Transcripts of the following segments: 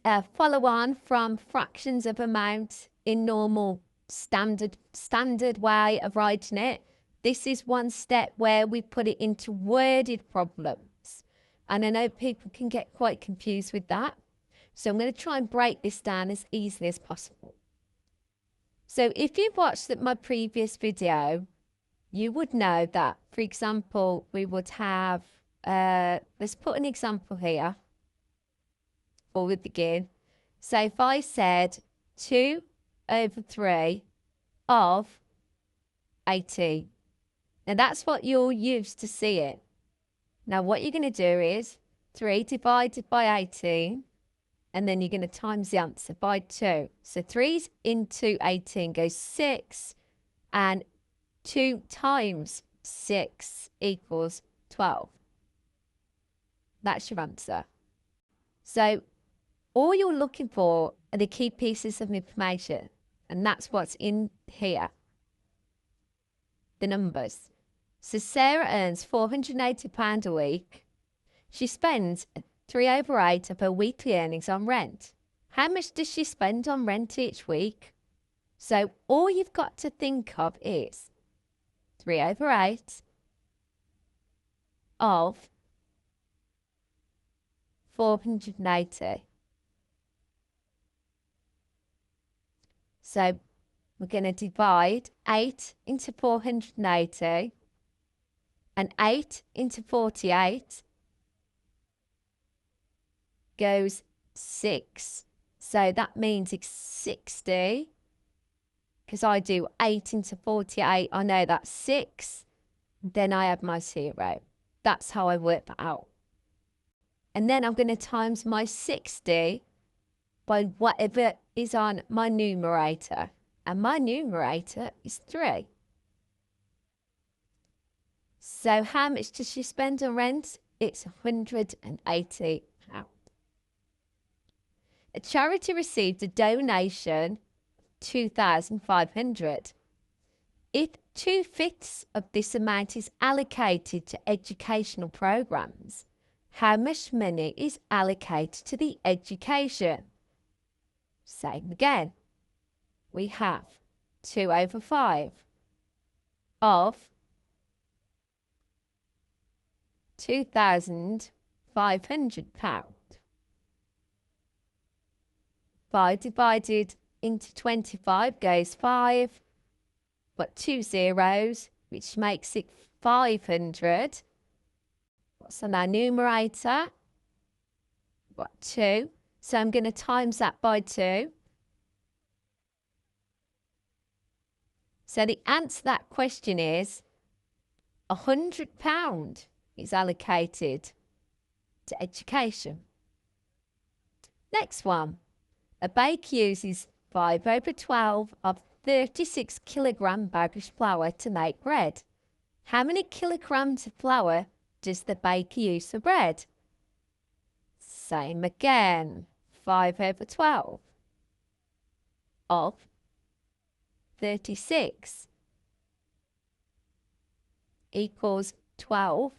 a follow-on from fractions of amount in normal standard way of writing it. This is one step where we put it into worded problems. And I know people can get quite confused with that. So I'm going to try and break this down as easily as possible. So if you've watched my previous video, you would know that, for example, we would have, let's put an example here, or we begin. So if I said 2 over 3 of 18, now that's what you're used to seeing. Now what you're going to do is 3 divided by 18, and then you're going to times the answer by 2. So 3 into 18 goes 6, and 2 times 6 equals 12. That's your answer. So all you're looking for are the key pieces of information, and that's what's in here. The numbers. So Sarah earns £480 a week. She spends 3 over 8 of her weekly earnings on rent. How much does she spend on rent each week? So all you've got to think of is 3 over 8 of 480. So we're going to divide 8 into 480, and 8 into 48 goes 6. So that means it's 60. Because I do 8 into 48, I know that's 6. Then I have my 0. That's how I work that out. And then I'm going to times my 60 by whatever is on my numerator. And my numerator is 3. So how much does she spend on rent? It's £180. A charity received a donation of £2,500. If 2/5 of this amount is allocated to educational programs, how much money is allocated to the education? Same again. We have 2 over 5 of £2,500. 5 divided into 25 goes 5. Got 2 zeros, which makes it 500. What's on our numerator? Got 2. So I'm going to times that by 2. So the answer to that question is £100 is allocated to education. Next one. A baker uses 5 over 12 of 36 kilogram bagish flour to make bread. How many kilograms of flour does the baker use for bread? Same again. 5 over 12 of 36 equals 12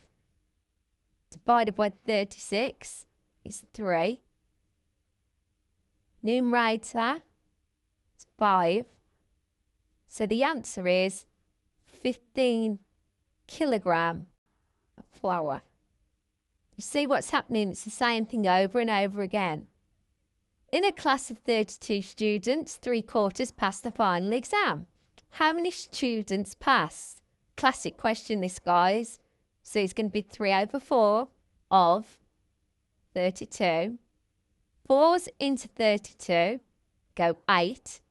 divided by 36 is 3. Numerator is 5. So the answer is 15 kilogram of flour. You see what's happening? It's the same thing over and over again. In a class of 32 students, 3/4 passed the final exam. How many students passed? Classic question this, guys. So it's going to be 3 over 4 of 32. 4s into 32 go 8.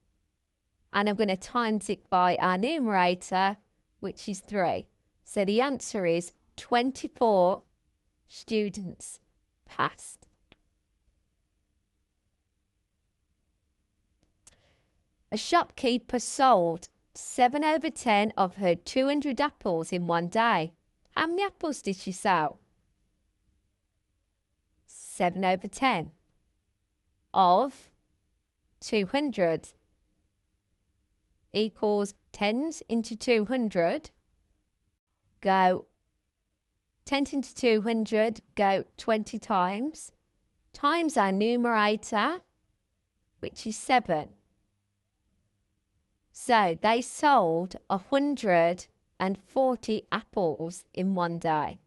And I'm going to times it by our numerator, which is 3. So the answer is 24 students passed. A shopkeeper sold 7 over 10 of her 200 apples in one day. How many apples did she sell? 7 over 10 of 200 equals 10s into 200 go 10 into 200 go 20 times. times our numerator, which is 7. So they sold 140 apples in one day.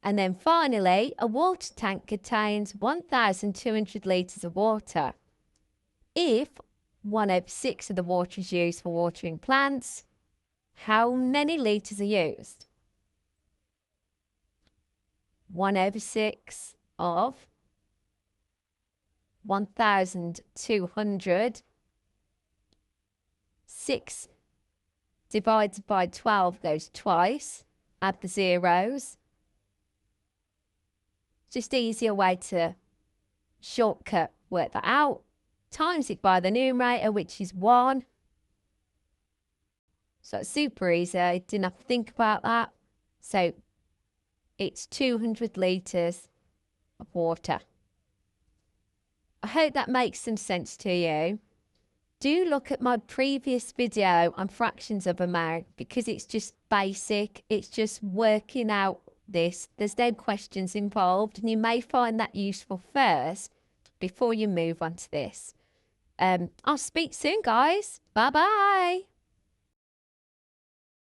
And then finally, a water tank contains 1,200 litres of water. If 1/6 of the water is used for watering plants, how many litres are used? 1/6 of 1,200. 6 divided by 12 goes twice. Add the zeros. Just easier way to shortcut work that out. Times it by the numerator, which is 1. So it's super easy. Didn't have to think about that. So it's 200 litres of water. I hope that makes some sense to you. Do look at my previous video on fractions of amount because it's just basic. It's just working out this. There's no questions involved, and you may find that useful first before you move on to this. I'll speak soon, guys. Bye-bye.